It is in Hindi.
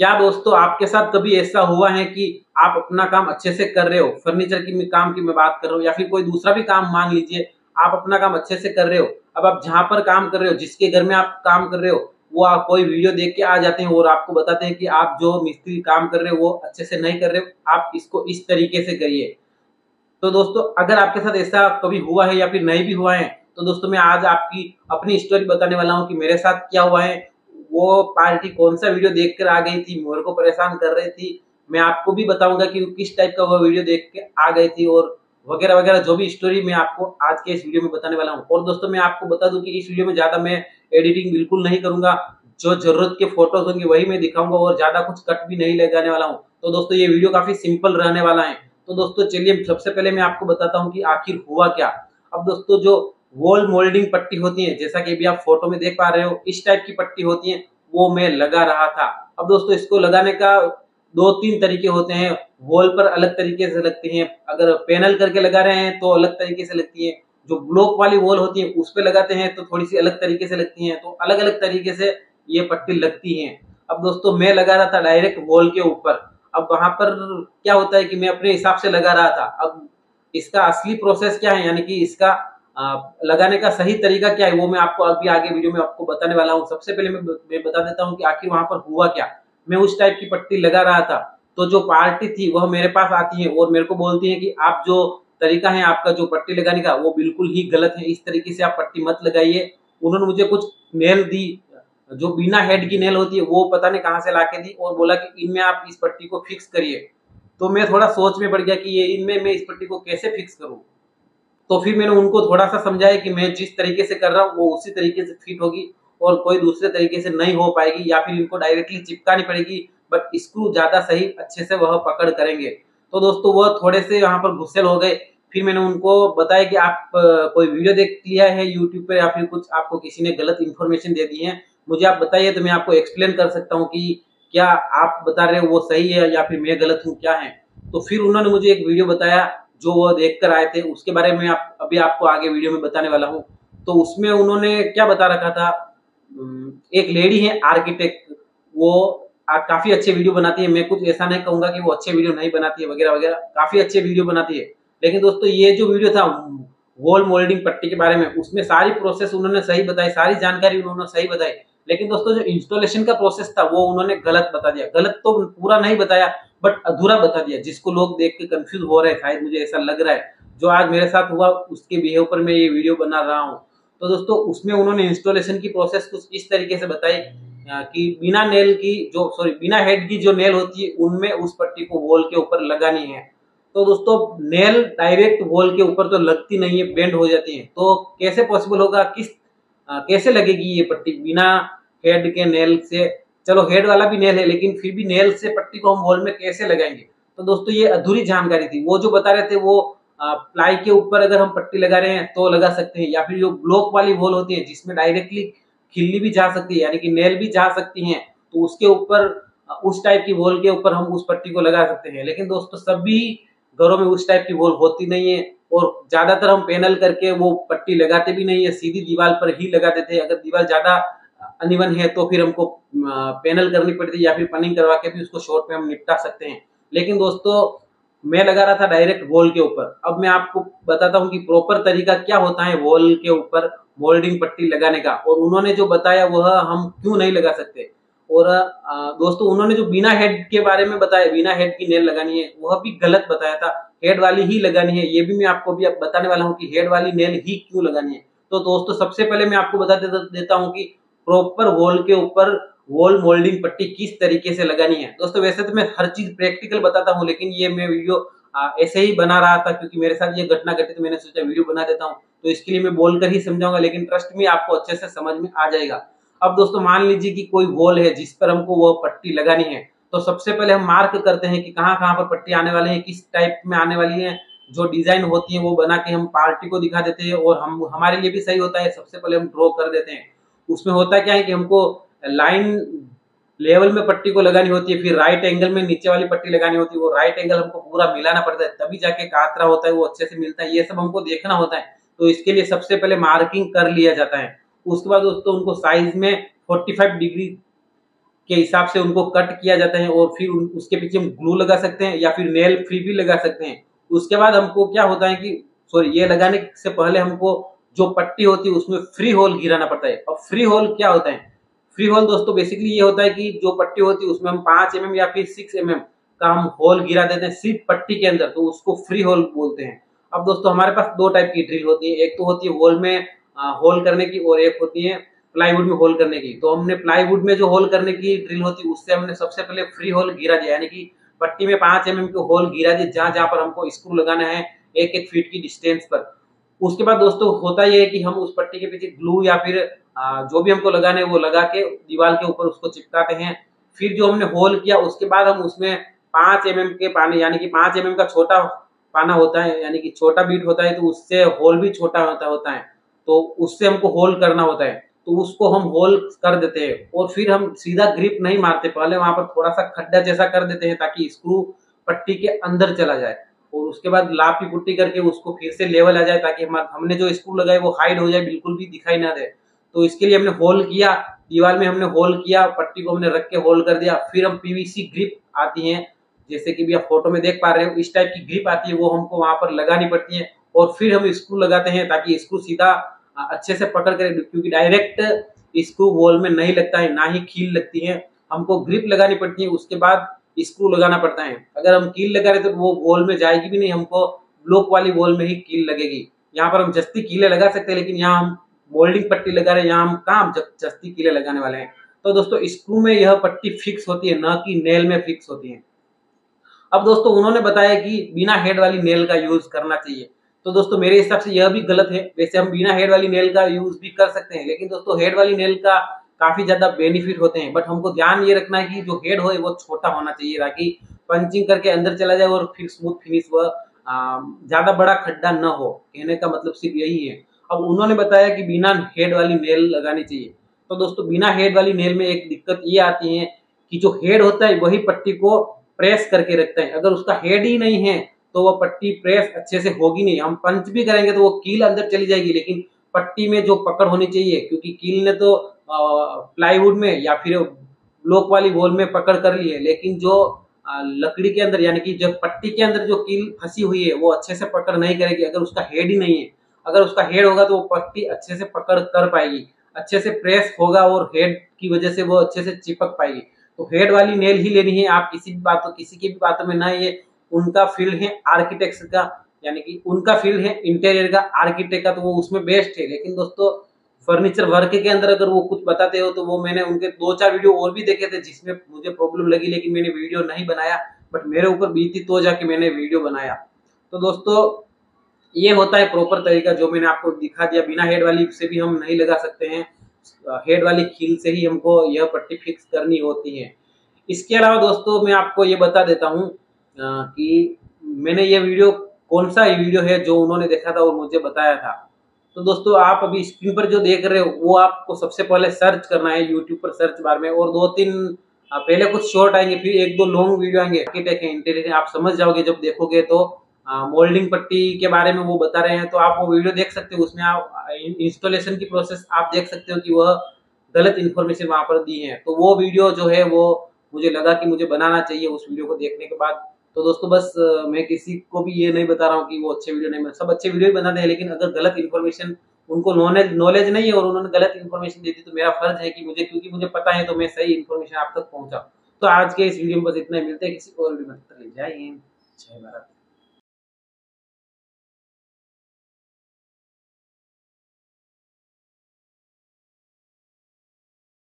क्या दोस्तों आपके साथ कभी ऐसा हुआ है कि आप अपना काम अच्छे से कर रहे हो, फर्नीचर की काम की मैं बात कर रहा हूँ या फिर कोई दूसरा भी काम मान लीजिए, आप अपना काम अच्छे से कर रहे हो। अब आप जहाँ पर काम कर रहे हो, जिसके घर में आप काम कर रहे हो, वो कोई वीडियो देख के आ जाते हैं और आपको बताते हैं कि आप जो मिस्त्री काम कर रहे हो वो अच्छे से नहीं कर रहे हो, आप इसको इस तरीके से करिए। तो दोस्तों अगर आपके साथ ऐसा कभी हुआ है या फिर नहीं भी हुआ है, तो दोस्तों मैं आज आपकी अपनी स्टोरी बताने वाला हूँ कि मेरे साथ क्या हुआ है। वो पार्टी कौन सा वीडियो देखकर आ गई थी, मेरे को परेशान कर रही थी। मैं आपको भी बताऊंगा कि वो किस टाइप का वो वीडियो देख के आ गई थी और वगैरह वगैरह जो भी स्टोरी मैं आपको आज के इस वीडियो में बताने वाला हूँ। और दोस्तों मैं आपको बता दूं कि इस वीडियो में ज्यादा मैं एडिटिंग बिल्कुल नहीं करूंगा, जो जरूरत के फोटोज होंगे वही मैं दिखाऊंगा और ज्यादा कुछ कट भी नहीं लगाने वाला हूँ। तो दोस्तों ये वीडियो काफी सिंपल रहने वाला है। तो दोस्तों चलिए सबसे पहले मैं आपको बताता हूँ कि आखिर हुआ क्या। अब दोस्तों जो वॉल मोल्डिंग पट्टी होती है, जैसा कि अभी आप फोटो में देख पा रहे हो, इस टाइप की पट्टी होती है, वो मैं लगा रहा था। अब दोस्तों इसको लगाने का दो तीन तरीके होते हैं। वॉल पर अलग तरीके से लगती हैं, अगर पैनल करके लगा रहे हैं तो अलग तरीके से लगती है। जो ब्लॉक वाली वॉल होती है उस पे लगाते हैं तो थोड़ी सी अलग तरीके से लगती हैं। तो अलग अलग तरीके से ये पट्टी लगती है। अब दोस्तों मैं लगा रहा था डायरेक्ट वॉल के ऊपर। अब वहां पर क्या होता है कि मैं अपने हिसाब से लगा रहा था। अब इसका असली प्रोसेस क्या है, यानी कि इसका लगाने का सही तरीका क्या है, वो मैं आपको अभी आगे वीडियो में आपको बताने वाला हूँ। सबसे पहले मैं बता देता हूँ कि आखिर वहां पर हुआ क्या। मैं उस टाइप की पट्टी लगा रहा था, तो जो पार्टी थी वह मेरे पास आती है और मेरे को बोलती है कि आप जो तरीका है आपका जो पट्टी लगाने का वो बिल्कुल ही गलत है, इस तरीके से आप पट्टी मत लगाइए। उन्होंने मुझे कुछ नेल दी, जो बिना हेड की नेल होती है, वो पता नहीं कहाँ से लाके दी और बोला कि इनमें आप इस पट्टी को फिक्स करिए। तो मैं थोड़ा सोच में पड़ गया कि ये इनमें मैं इस पट्टी को कैसे फिक्स करूं। तो फिर मैंने उनको थोड़ा सा समझाया कि मैं जिस तरीके से कर रहा हूँ वो उसी तरीके से फिट होगी और कोई दूसरे तरीके से नहीं हो पाएगी, या फिर इनको डायरेक्टली चिपकानी पड़ेगी, बट स्क्रू ज्यादा सही अच्छे से वह पकड़ करेंगे। तो दोस्तों वह थोड़े से यहाँ पर गुस्सेल हो गए। फिर मैंने उनको बताया कि आप कोई वीडियो देख लिया है यूट्यूब पे या फिर कुछ आपको किसी ने गलत इन्फॉर्मेशन दे दी है, मुझे आप बताइए तो मैं आपको एक्सप्लेन कर सकता हूँ कि क्या आप बता रहे हो वो सही है या फिर मैं गलत हूँ, क्या है। तो फिर उन्होंने मुझे एक वीडियो बताया जो वो देख कर आए थे, उसके बारे में अभी आपको आगे वीडियो में बताने वाला हूँ। तो उसमें उन्होंने क्या बता रखा था, एक लेडी है आर्किटेक्ट, वो काफी अच्छे वीडियो बनाती है। मैं कुछ ऐसा नहीं कहूंगा कि वो अच्छे वीडियो नहीं बनाती है वगैरह वगैरह, काफी अच्छे वीडियो बनाती है। लेकिन दोस्तों ये जो वीडियो था वॉल मोल्डिंग पट्टी के बारे में, उसमें सारी प्रोसेस उन्होंने सही बताई, सारी जानकारी उन्होंने सही बताई। लेकिन दोस्तों जो इंस्टॉलेशन का प्रोसेस था वो उन्होंने गलत बता दिया। गलत तो पूरा नहीं बताया, बट अधूरा बता दिया, जिसको लोग देख के कंफ्यूज हो रहे हैं, शायद मुझे ऐसा लग रहा है। जो आज मेरे साथ हुआ उसके बिहेव पर मैं ये वीडियो बना रहा हूँ। तो दोस्तों उसमें उन्होंने इंस्टॉलेशन की प्रोसेस कुछ इस तरीके से बताई कि बिना नेल की जो सॉरी बिना हेड की जो नेल होती है उनमें उस पट्टी को वॉल के ऊपर लगानी है। तो दोस्तों नेल डायरेक्ट वॉल के ऊपर तो लगती नहीं है, बेंड हो जाती है। तो कैसे पॉसिबल होगा, कैसे लगेगी ये पट्टी बिना हेड के नेल से। चलो हेड वाला भी नेल है, लेकिन फिर भी नेल से पट्टी को हम वॉल में कैसे लगाएंगे। तो दोस्तों ये अधूरी जानकारी थी। वो जो बता रहे थे वो प्लाई के ऊपर अगर हम पट्टी लगा रहे हैं तो लगा सकते हैं, या फिर जो ब्लॉक वाली वॉल होती है जिसमें डायरेक्टली खिल्ली भी जा सकती है, यानी कि नेल भी जा सकती हैं, तो उसके ऊपर उस टाइप की वॉल के ऊपर हम उस पट्टी को लगा सकते हैं। लेकिन दोस्तों सभी घरों में उस टाइप की वॉल होती नहीं है और ज्यादातर हम पैनल करके वो पट्टी लगाते भी नहीं है, सीधी दीवार पर ही लगा देते हैं। अगर दीवार ज्यादा अनइवन है तो फिर हमको पैनल करनी पड़ती है या फिर पनिंग करवा के भी उसको शॉर्ट में हम निपटा सकते हैं। लेकिन दोस्तों मैं लगा रहा था डायरेक्ट वॉल के ऊपर। अब मैं आपको बताता हूँ कि प्रॉपर तरीका क्या होता है वॉल के ऊपर मोल्डिंग पट्टी लगाने का, और उन्होंने जो बताया वह हम क्यों नहीं लगा सकते। और दोस्तों उन्होंने जो बिना हेड के बारे में बताया, बिना हेड की नेल लगानी है, वह भी गलत बताया था। हेड वाली ही लगानी है, ये भी मैं आपको भी बताने वाला हूँ कि हेड वाली नेल ही क्यों लगानी है। तो दोस्तों सबसे पहले मैं आपको बता देता हूँ कि प्रॉपर वॉल के ऊपर वॉल मोल्डिंग पट्टी किस तरीके से लगानी है। दोस्तों वैसे तो मैं हर चीज प्रैक्टिकल बताता हूँ, लेकिन ये मैं वीडियो ऐसे ही बना रहा था क्योंकि मेरे साथ ये घटना घटी, तो मैंने सोचा वीडियो बना देता हूँ। तो इसके लिए मैं बोलकर ही समझाऊंगा, लेकिन ट्रस्ट में आपको अच्छे से समझ में आ जाएगा। अब दोस्तों मान लीजिए कि कोई वॉल है जिस पर हमको वो पट्टी लगानी है, तो सबसे पहले हम मार्क करते हैं कि कहाँ कहाँ पर पट्टी आने वाली है, किस टाइप में आने वाली है। जो डिजाइन होती है वो बना के हम पार्टी को दिखा देते हैं और हम हमारे लिए भी सही होता है। सबसे पहले हम ड्रॉ कर देते हैं। उसमें होता क्या है कि हमको लाइन लेवल में पट्टी को लगानी होती है, फिर राइट एंगल में नीचे वाली पट्टी लगानी होती है। वो राइट एंगल हमको पूरा मिलाना पड़ता है, तभी जाके कातरा होता है वो अच्छे से मिलता है। ये सब हमको देखना होता है। तो इसके लिए सबसे पहले मार्किंग कर लिया जाता है। उसके बाद दोस्तों उनको साइज में 45 डिग्री के हिसाब से उनको कट किया जाता है और फिर उसके पीछे हम ग्लू लगा सकते हैं या फिर नेल फ्री भी लगा सकते हैं। उसके बाद हमको क्या होता है कि सॉरी, ये लगाने से पहले हमको जो पट्टी होती है उसमें फ्री होल गिराना पड़ता है। अब फ्री होल क्या होता है? फ्री होल दोस्तों बेसिकली ये होता है कि जो पट्टी होती है उसमें हम 5 mm या फिर 6 mm का हम होल गिरा देते हैं सिर्फ पट्टी के अंदर, तो उसको फ्री होल बोलते हैं। अब दोस्तों हमारे पास 2 टाइप की ड्रिल होती है, एक तो होती है वॉल में होल करने की और एक होती है प्लाईवुड में होल करने की। तो हमने प्लाईवुड में जो होल करने की ड्रिल होती है उससे हमने सबसे पहले फ्री होल गिरा दिया, यानी कि पट्टी में 5 mm के होल गिरा दिए जहां जहां पर हमको स्क्रू लगाना है 1-1 फीट की डिस्टेंस पर। उसके बाद दोस्तों होता यह है कि हम उस पट्टी के पीछे ग्लू या फिर जो भी हमको लगाना है वो लगा के दीवार के ऊपर उसको चिपकाते हैं। फिर जो हमने होल किया उसके बाद हम उसमें 5 mm के पाने, यानी कि 5 mm का छोटा पाना होता है, यानी कि छोटा बीट होता है, तो उससे होल भी छोटा होता है, तो उससे हमको होल करना होता है। तो उसको हम होल कर देते हैं और फिर हम सीधा ग्रिप नहीं मारते, पहले वहां पर थोड़ा सा खड्डा जैसा कर देते हैं ताकि स्क्रू पट्टी के अंदर चला जाए और उसके बाद लाभ की पुट्टी करके उसको फिर से लेवल आ जाए ताकि हमने जो स्क्रू लगाए वो हाइड हो जाए, बिल्कुल भी दिखाई ना दे। तो इसके लिए हमने होल किया, दीवार में हमने होल किया, पट्टी को हमने रख के होल कर दिया। फिर हम पीवीसी ग्रिप आती है, जैसे कि भी आप फोटो में देख पा रहे हो, इस टाइप की ग्रिप आती है, वो हमको वहां पर लगानी पड़ती है और फिर हम स्क्रू लगाते हैं ताकि स्क्रू सीधा अच्छे से पकड़ करे, क्योंकि डायरेक्ट स्क्रू वॉल में नहीं लगता है, ना ही कील लगती है, हमको ग्रिप लगानी पड़ती है, उसके बाद स्क्रू लगाना पड़ता है। अगर हम कील लगा रहे तो वो वॉल में जाएगी भी नहीं, हमको ब्लॉक वाली वॉल में ही कील लगेगी। यहाँ पर हम जस्ती कीले लगा सकते हैं, लेकिन यहाँ हम मोल्डिंग पट्टी लगा रहे हैं, यहाँ हम कहाँ जस्ती कीले लगाने वाले हैं। तो दोस्तों स्क्रू में यह पट्टी फिक्स होती है, ना कि नेल में फिक्स होती है। अब दोस्तों उन्होंने बताया कि बिना हेड वाली नेल का यूज करना चाहिए, तो दोस्तों मेरे हिसाब से यह भी गलत है। वैसे हम बिना हेड वाली नेल का यूज भी कर सकते हैं, लेकिन दोस्तों हेड वाली नेल का काफी ज्यादा बेनिफिट होते हैं, बट हमको ध्यान ये रखना है कि जो हेड हो वो छोटा होना चाहिए ताकि पंचिंग करके अंदर चला जाए और फिर स्मूथ फिनिश व ज्यादा बड़ा खड्डा न हो। कहने का मतलब सिर्फ यही है। अब उन्होंने बताया कि बिना हेड वाली नेल लगानी चाहिए, तो दोस्तों बिना हेड वाली नेल में एक दिक्कत ये आती है कि जो हेड होता है वही पट्टी को प्रेस करके रखता है। अगर उसका हेड ही नहीं है तो वो पट्टी प्रेस अच्छे से होगी नहीं, हम पंच भी करेंगे तो वो कील अंदर चली जाएगी, लेकिन पट्टी में जो पकड़ होनी चाहिए, क्योंकि कील ने तो प्लाईवुड में या फिर ब्लॉक वाली वॉल में पकड़ कर ली है, लेकिन जो लकड़ी के अंदर यानी कि जब पट्टी के अंदर जो कील फंसी हुई है वो अच्छे से पकड़ नहीं करेगी अगर उसका हेड ही नहीं है। अगर उसका हेड होगा तो वो पट्टी अच्छे से पकड़ कर पाएगी, अच्छे से प्रेस होगा और हेड की वजह से वो अच्छे से चिपक पाएगी। तो हेड वाली नेल ही लेनी है। आप किसी की भी बातों में ना, ये उनका फील्ड है आर्किटेक्ट का, यानी कि उनका फील्ड है इंटीरियर का, आर्किटेक्ट का, तो वो उसमें बेस्ट है। लेकिन दोस्तों फर्नीचर वर्क के अंदर अगर वो कुछ बताते हो तो वो मैंने उनके 2-4 वीडियो और भी देखे थे जिसमें मुझे प्रॉब्लम लगी, लेकिन मैंने वीडियो नहीं बनाया, बट मेरे ऊपर बीती तो जाके मैंने वीडियो बनाया। तो दोस्तों ये होता है प्रॉपर तरीका जो मैंने आपको दिखा दिया। बिना हेड वाली से भी हम नहीं लगा सकते हैं, हेड वाली कील से ही हमको यह पट्टी फिक्स करनी होती है। इसके अलावा दोस्तों मैं आपको ये बता देता हूँ कि मैंने ये वीडियो कौन सा वीडियो है जो उन्होंने देखा था और मुझे बताया था। तो दोस्तों आप अभी स्क्रीन पर जो देख रहे हो वो आपको सबसे पहले सर्च करना है यूट्यूब पर सर्च बार में, और 2-3 पहले कुछ शॉर्ट आएंगे, फिर 1-2 लॉन्ग वीडियो आएंगे आर्किटेक्ट है इंटीरियर, आप समझ जाओगे जब देखोगे। तो मोल्डिंग पट्टी के बारे में वो बता रहे हैं, तो आप वो वीडियो देख सकते हो, उसमें आप इंस्टॉलेशन की प्रोसेस आप देख सकते हो कि वह गलत इन्फॉर्मेशन वहां पर दी है। तो वो वीडियो जो है वो मुझे लगा कि मुझे बनाना चाहिए उस वीडियो को देखने के बाद। तो दोस्तों बस मैं किसी को भी ये नहीं बता रहा हूँ कि वो अच्छे वीडियो नहीं बना, सब अच्छे वीडियो ही बनाते हैं, लेकिन अगर गलत इन्फॉर्मेशन उनको नॉलेज नहीं है और उन्होंने गलत इन्फॉर्मेशन दी थी तो मेरा फर्ज है कि क्योंकि मुझे पता है तो मैं सही इन्फॉर्मेशन आप तक पहुंचाऊं। तो आज के इस वीडियो में बस इतना ही, मिलते हैं किसी और वीडियो में। जय हिंद, जय भारत।